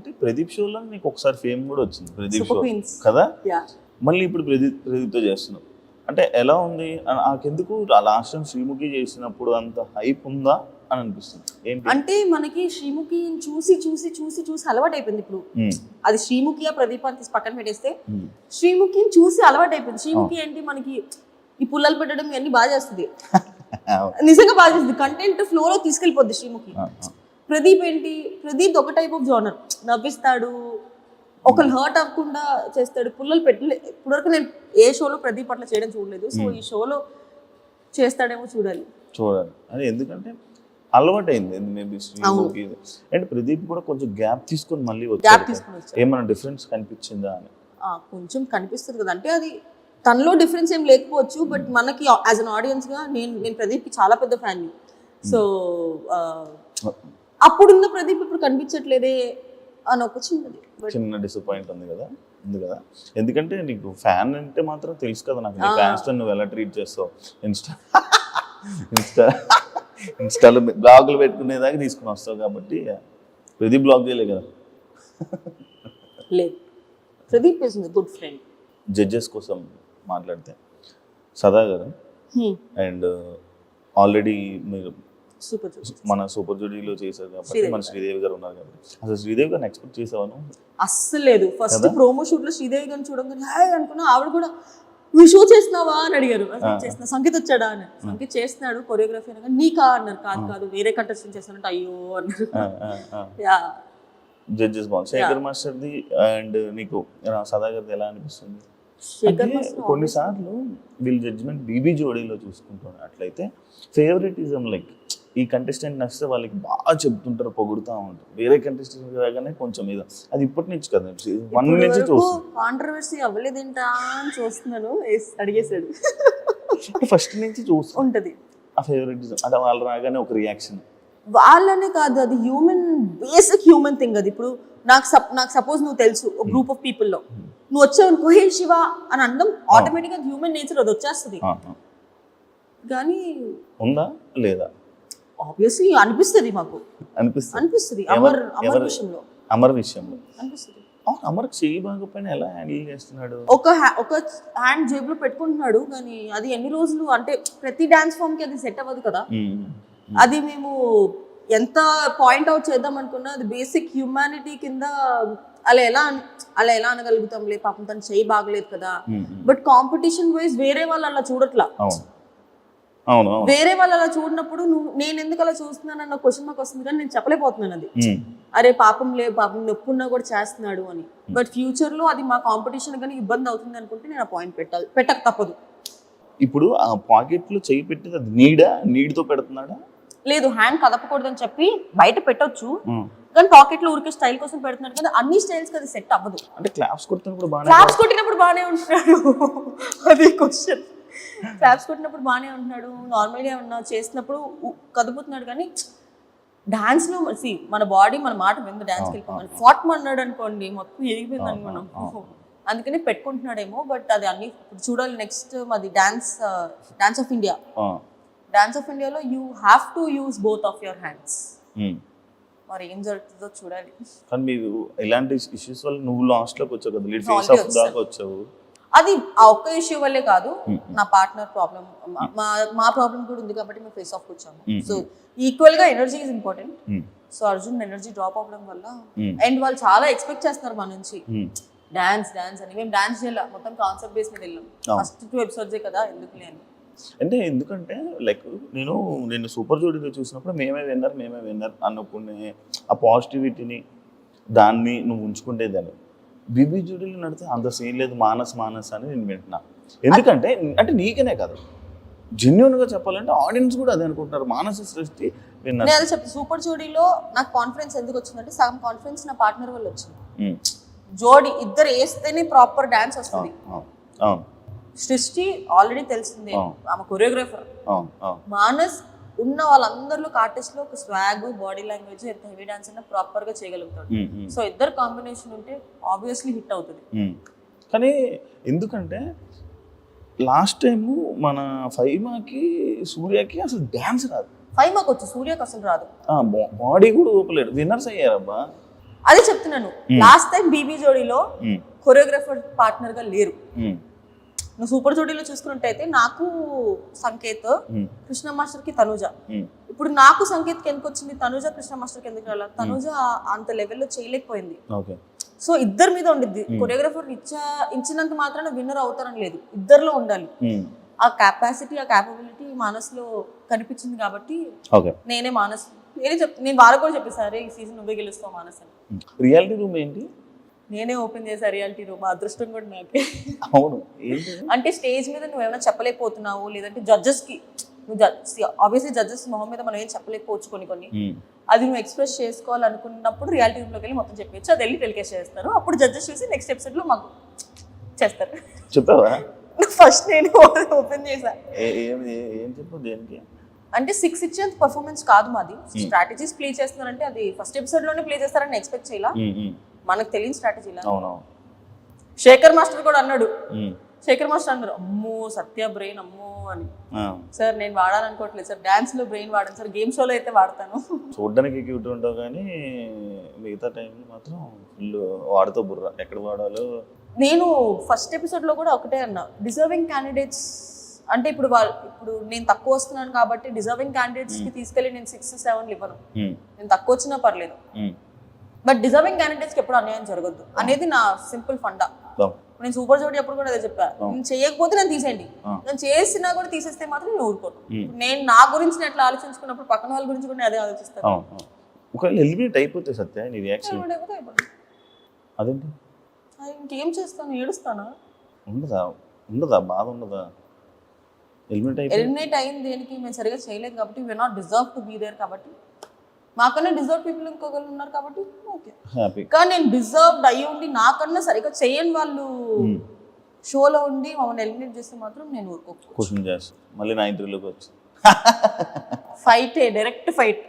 ఇంకొకటి ప్రదీప్ షోలో నీకు ఒకసారి ఫేమ్ కూడా వచ్చింది, ప్రదీప్ Super షో Queens. కదా. Yeah. మళ్ళీ ఇప్పుడు ప్రదీప్తో చేస్తున్నావు అంటే ఎలా ఉంది? నాకెందుకు లాస్ట్ టైం శ్రీముఖి చేసినప్పుడు అంత హైప్ ఉందా అని అనిపిస్తుంది. ఏంటి అంటే మనకి శ్రీముఖి చూసి చూసి చూసి చూసి అలవాటు అయిపోయింది. ఇప్పుడు అది శ్రీముఖియా ప్రదీప్ అని తీసి పక్కన పెట్టేస్తే శ్రీముఖి చూసి అలవాటు అయిపోయింది. శ్రీముఖి ఏంటి మనకి ఈ పుల్లలు పెట్టడం ఇవన్నీ బాగా చేస్తుంది, నిజంగా బాగా చేస్తుంది. కంటెంట్ ఫ్లోలో తీసుకెళ్ళిపోద్ది శ్రీముఖి. ప్రదీప్ ఏంటి, ప్రదీప్ ఒక టైప్ ఆఫ్ జోనర్, నవ్విస్తాడు, ఒకళ్ళు హర్ట్ అవ్వకుండా చేస్తాడు. పుల్లలు పెట్టలే ఇప్పటివరకు నేను ఏ షోలో ప్రదీప్ అట్లా చేయడం చూడలేదు. సో ఈ షోలో చేస్తాడేమో చూడాలి. అది ఎందుకంటే అలవాటు అయింది మేబీ శ్రీముఖి. అండ్ ప్రదీప్ కూడా కొంచెం గ్యాప్ తీసుకొని మళ్ళీ వచ్చాడు. ఏమైనా డిఫరెన్స్ కనిపించిందా అని? కొంచెం కనిపిస్తుంది కదా, అంటే అది తనలో డిఫరెన్స్ ఏం లేకపోవచ్చు, బట్ మనకి యాజ్ అన్ ఆడియన్స్ గా నేను ప్రదీప్కి చాలా పెద్ద ఫ్యాన్. సో అప్పుడున్న ప్రదీప్ ఇప్పుడు కనిపించట్లేదే అని ఒక చిన్న డిసప్పాయింట్ ఉంది కదా. ఎందుకంటే నీకు ఫ్యాన్ అంటే మాత్రం తెలుసు కదా నాకు, నీ ఫ్యాన్స్ తో నువ్వు ఎలా ట్రీట్ చేస్తావు. ఇన్స్టాలో బ్లాగులు పెట్టుకునేదాకా తీసుకుని వస్తావు కాబట్టి ప్రదీప్ బ్లాగ్ చేయలే కదా. లేదు, Pradeep is good friend. Judges కోసం మాట్లాడితే సదా గారు అండ్ ఆల్రెడీ మీరు మన సూపర్ జూడీలో చేశారు కాబట్టి మన శ్రీదేవి గారు ఉన్నారు కాబట్టి అసలు శ్రీదేవి గారిని ఎక్స్పెక్ట్ చేసావాను? అస్సలు లేదు. ఫస్ట్ ప్రోమో షూట్ లో శ్రీదేవి గారిని చూడగానే హాయ్ అనుకున్నా. ఆవిడ కూడా నువ్వు షో చేస్తున్నావా అని అడిగారు. చేస్తున్నా. సంగీత్ వచ్చాడా అని. సంగీత్ చేస్తున్నాడు కొరియోగ్రఫీ అనగా నీకా అన్నారు. కాదు వేరే కంటెస్టెంట్ చేస్తానంటే అయ్యో అన్నారు. జడ్జెస్ బాగుంది. శేఖర్ మాస్టర్ది అండ్ నీకు సదా గారిది ఎలా అనిపిస్తుంది? కొన్నిసార్లు వీళ్ళ జడ్జిమెంట్ బీబీ జోడీలో చూసుకుంటాను అట్లయితే ఫేవరెటిజం, లైక్ ఈ కంటెస్టెంట్ నచ్చితే వాళ్ళకి బాగా చెప్తుంటారు, పొగుడుతూ ఉంటారు. వేరే కంటెస్టెంట్ రాగానే కొంచెం మీద అది ఇప్పటి నుంచి కదా, 1 నుంచి చూస్తాను. కాంట్రవర్సీ అవ్వలేదేంటా అని చూస్తున్నాను. అడిగేసాడు. ఫస్ట్ నుంచి చూస్తూ ఉంటది ఆ ఫేవరెటిజం. అంటే వాళ్ళు రాగానే ఒక రియాక్షన్. వాళ్ళనే కాదు, అది హ్యూమన్, బేసిక్ హ్యూమన్ థింగ్ అది. ఇప్పుడు నాకు సపోజ్ నువ్వు తెలుసు ఒక గ్రూప్ ఆఫ్ పీపుల్లో నువ్వు వచ్చావు అనుకో, హే శివ అని అనడం ఆటోమేటిక్గా హ్యూమన్ నేచర్, అది వచ్చేస్తుంది. కానీ ఉందా లేదా? ఆబ్వియస్లీ అనిపిస్తుంది, మాకు అనిపిస్తుంది. అమర్ విషయంలో అనిపిస్తుంది. అమర్ చేయి బాగోపోయినా ఎలా హ్యాండిల్ చేస్తున్నాడు? ఒక హ్యాండ్ జేబులో పెట్టుకుంటున్నాడు, కానీ అది ఎన్ని రోజులు అంటే ప్రతి డాన్స్ ఫామ్ కి అది సెట్ అవ్వదు కదా. అది మేము ఎంత పాయింట్ అవుట్ చేద్దాం అనుకున్నా అది బేసిక్ హ్యూమానిటీ కింద అలా ఎలా అనగలుగుతాంలే, పాపం తను చేయి బాగలేదు కదా. బట్ కాంపిటీషన్ వైజ్ వేరే వాళ్ళు అలా చూడట్లా. వేరే వాళ్ళు అలా చూడనప్పుడు నేను ఎందుకు అలా చూస్తున్నాను అన్న క్వశ్చన్ మాకు వస్తుంది, కానీ నేను చెప్పలేకపోతున్నాను అది. అరే పాపం నొప్పున్నా కూడా చేస్తున్నాడు అని. బట్ ఫ్యూచర్ లో అది మా కాంపిటీషన్ కానీ ఇబ్బంది అవుతుంది అనుకుంటే నేను ఆ పాయింట్ పెట్టక తప్పదు. ఇప్పుడు ఆ పాకెట్ లో చేయి పెట్టేది అది నీడ్తో పెడుతున్నాడా? లేదు, హ్యాండ్ కదపకూడదని చెప్పి బయట పెట్టొచ్చు, కానీ పాకెట్ లో ఊరికే స్టైల్ కోసం పెడుతున్నాడు కదా. అన్ని స్టైల్స్ అది సెట్ అవ్వదు. అంటే క్లాప్స్ కొట్టినప్పుడు బాగానే ఉంటున్నాడు. అది క్వశ్చన్. క్లాప్స్ కొట్టినప్పుడు బాగానే ఉంటున్నాడు, నార్మల్గా ఉన్నా చేసినప్పుడు కదుపుతున్నాడు. కానీ డాన్స్ లో మన బాడీ మన మాట విందు డాన్స్కి వెళ్ళిపోమని ఫాట్ అన్నాడు అనుకోండి, మొత్తం ఎదిగిపోయింది అనుకున్నాం. అందుకని పెట్టుకుంటున్నాడేమో. బట్ అది అన్ని చూడాలి. నెక్స్ట్ మాది dance of India. Dance of ఇండియాలో you have to use both of your hands. మరి ఏం జరుగుతుందో చూడాలి. కానీ మీరు ఇలాంటి ఇష్యూస్ వల్ల నువ్వు లాస్ట్ లోకి వచ్చావు కదా, లీడ్ ఫేస్ ఆఫ్ దాకా వచ్చావు. అది ఆ ఒక్క ఇష్యూ వల్లే కాదు, నా పార్ట్నర్ ప్రాబ్లం, మా ప్రాబ్లం కూడా ఉంది కాబట్టి మేము ఫేస్ ఆఫ్ వచ్చాము. సో ఈక్వల్ గా energy is important. So Arjun energy drop అవ్వడం వల్ల అండ్ వాళ్ళు చాలా ఎక్స్పెక్ట్ చేస్తున్నారు మన నుంచి డాన్స్ అని. మేము డాన్స్ చేయాలి, మొత్తం కాన్సెప్ట్ బేస్ మీద వెళ్ళాం. ఫస్ట్ 2 ఎపిసోడ్సే కదా, ఎందుకులే అని. ఎందుకంటే లైక్ నేను సూపర్ జోడీలో చూసినప్పుడు మేమే విన్నర్ అనుకునే ఆ పాజిటివిటీని దాన్ని నువ్వు ఉంచుకుంటేదాన్ని. బీబీ జోడీలో నడితే అంత సీన్ లేదు, మానస్ అని నేను వింటున్నా. ఎందుకంటే అంటే నీకనే కదా, జెన్యూన్ గా చెప్పాలంటే ఆడియన్స్ కూడా అదే అనుకుంటున్నారు, మానస సృష్టి విన్నర్. నేను చెప్తా, సూపర్ జోడీలో నాకు కాన్ఫిడెన్స్ ఎందుకు వచ్చిందంటే సగం కాన్ఫిడెన్స్ నా పార్ట్నర్ వల్ల వచ్చింది. జోడీ ఇద్దరు వేస్తేనే ప్రాపర్ డాన్స్ వస్తుంది. సృష్టి ఆల్రెడీ తెలిసిందే, ఆమె కొరియోగ్రాఫర్. మానస్ ఉన్న వాళ్ళందరిలో ఆర్టిస్ట్ లో ఒక స్వాగ్, బాడీ లాంగ్వేజ్, ఎంత హెవీ డాన్స్ అయినా ప్రాపర్ గా చేయగలుగుతాడు. సో ఇద్దరు కాంబినేషన్ ఉంటే ఆబ్వియస్లీ హిట్ అవుతుంది. కానీ ఎందుకంటే లాస్ట్ టైం మన ఫైమాకి సూర్యకి అసలు డాన్స్ రాదు. ఫైమాకి వచ్చు, సూర్యకి అసలు రాదు. బాడీ కూడా ఊపలేడు. విన్నర్స్ అయ్యారబ్బా. అదే చెప్తున్నాను, లాస్ట్ టైం బీబీ జోడీలో కొరియోగ్రాఫర్ పార్ట్నర్ గా లేరు. నువ్వు సూపర్ జోడీలో చూసుకున్నట్టయితే నాకు సంకేత్, కృష్ణ మాస్టర్ కి తనుజ. ఇప్పుడు నాకు సంకేత్ కి ఎందుకు వచ్చింది, తనుజ కృష్ణ మాస్టర్ కి ఎందుకు రాలా? తనుజ అంత లెవెల్లో చేయలేకపోయింది. సో ఇద్దరి మీద ఉండిద్ది. కొరియోగ్రాఫర్ ఇచ్చినంత మాత్రాన విన్నర్ అవుతారని లేదు, ఇద్దరిలో ఉండాలి. ఆ కెపాసిటీ, ఆ క్యాపబిలిటీ మానస్లో కనిపించింది కాబట్టి నేనే మానస్ నేను వాళ్ళకు కూడా చెప్పేసారు ఈ సీజన్ నువ్వే గెలుస్తావు మానస్ అని. రియాలిటీ రూమ్ ఏంటి? నేనే ఓపెన్ చేసా రియాలిటీ రూమ్. అదృష్టం కూడా నాకే. అవును. అంటే స్టేజ్ మీద నువ్వు ఏమైనా చెప్పలేకపోతున్నావు, లేదంటే జడ్జెస్ కి ఆబ్వియస్లీ జడ్జెస్ మొహం మీద మనం ఏం చెప్పలేకపోవచ్చు కొన్ని అది నువ్వు ఎక్స్ప్రెస్ చేసుకోవాలనుకున్నప్పుడు రియాలిటీ రూమ్ లోకి వెళ్ళి మొత్తం చెప్పచ్చు. అది వెళ్ళి టెలికాస్ట్ చేస్తారు. అప్పుడు జడ్జెస్ చూసి నెక్స్ట్ ఎపిసోడ్ లో మాకు చేస్తారు. చెప్పావా? ఫస్ట్ నేను ఓపెన్ చేశా. ఏం చెప్పు దేనికి అంటే 6 ఇచ్చేంత పర్ఫార్మెన్స్ కాదు మాది. స్ట్రాటజీస్ ప్లే చేస్తున్నారంటే అది ఫస్ట్ ఎపిసోడ్ లోనే ప్లే చేస్తారని ఎక్స్పెక్ట్ చేయాల, మనకు తెలియని స్ట్రాటజీలా. శేఖర్ మాస్టర్ కూడా అన్నాడు, శేఖర్ మాస్టర్ అన్నారు అమ్మో సత్య బ్రెయిన్ అమ్మో అని. సార్ నేను వాడాలనుకోవట్లేదు సార్, డాన్స్ లో బ్రెయిన్ వాడాను సార్, గేమ్ షోలో అయితే వాడతాను. చూడడానికి క్యూట్ ఉంటావు కానీ మిగతా టైంలో మాత్రం ఫుల్ వాడుతూ బుర్ర ఎక్కడ వాడాలో. నేను ఫస్ట్ ఎపిసోడ్ లో కూడా ఒకటే అన్నా, డిజర్వింగ్ క్యాండిడేట్స్ అంటే ఇప్పుడు నేను తక్కువ వస్తున్నాను కాబట్టి డిజర్వింగ్ క్యాండిడేట్స్ కి తీసుకెళ్లి నేను 6, 7 ఇవ్వను. నేను తక్కువ వచ్చినా పర్లేదు, బట్ డిజర్వింగ్ క్యాండిడేట్స్ కి ఎప్పుడు అన్యాయం జరగద్దు అనేది నా సింపుల్ ఫండా. నేను సూపర్ జోడీ అప్పుడు కూడా అదే చెప్పా, నేను చేయకపోతే నేను తీసేయండి, నేను చేసినా కూడా తీసేస్తే మాత్రం నేను ఊరుకోను. నేను నా గురించి నేను ఎట్లా ఆలోచించుకున్నప్పుడు పక్కన వాళ్ళ గురించి కూడా అదే ఆలోచిస్తాను. ఒకవేళ ఎలిమినేట్ అయిపోతే సత్య నీ రియాక్షన్ అదేంటి? ఇంకేం చేస్తాను, ఏడుస్తానా? ఉండదా బాధ ఉండదా? ఎలిమినేట్ అయింది దేనికి, మేము సరిగా చేయలేదు కాబట్టి, we not deserve to be there కాబట్టి, మాకన్నా డిజర్వ్ పీపుల్ ఇంకొకరు ఉన్నారు కాబట్టి ఓకే. కానీ నేను డిజర్వ్డ్ అయ్యి ఉండి నాకన్నా సరిగా చేయని వాళ్ళు షోలో ఉండి మమ్మల్ని ఎలిమినేట్ చేస్తే మాత్రం నేను ఊరుకోకు. క్వశ్చన్ చేస్తా మళ్ళీ నా ఇంటర్వ్యూలోకి వచ్చి ఫైట్, డైరెక్ట్ ఫైట్.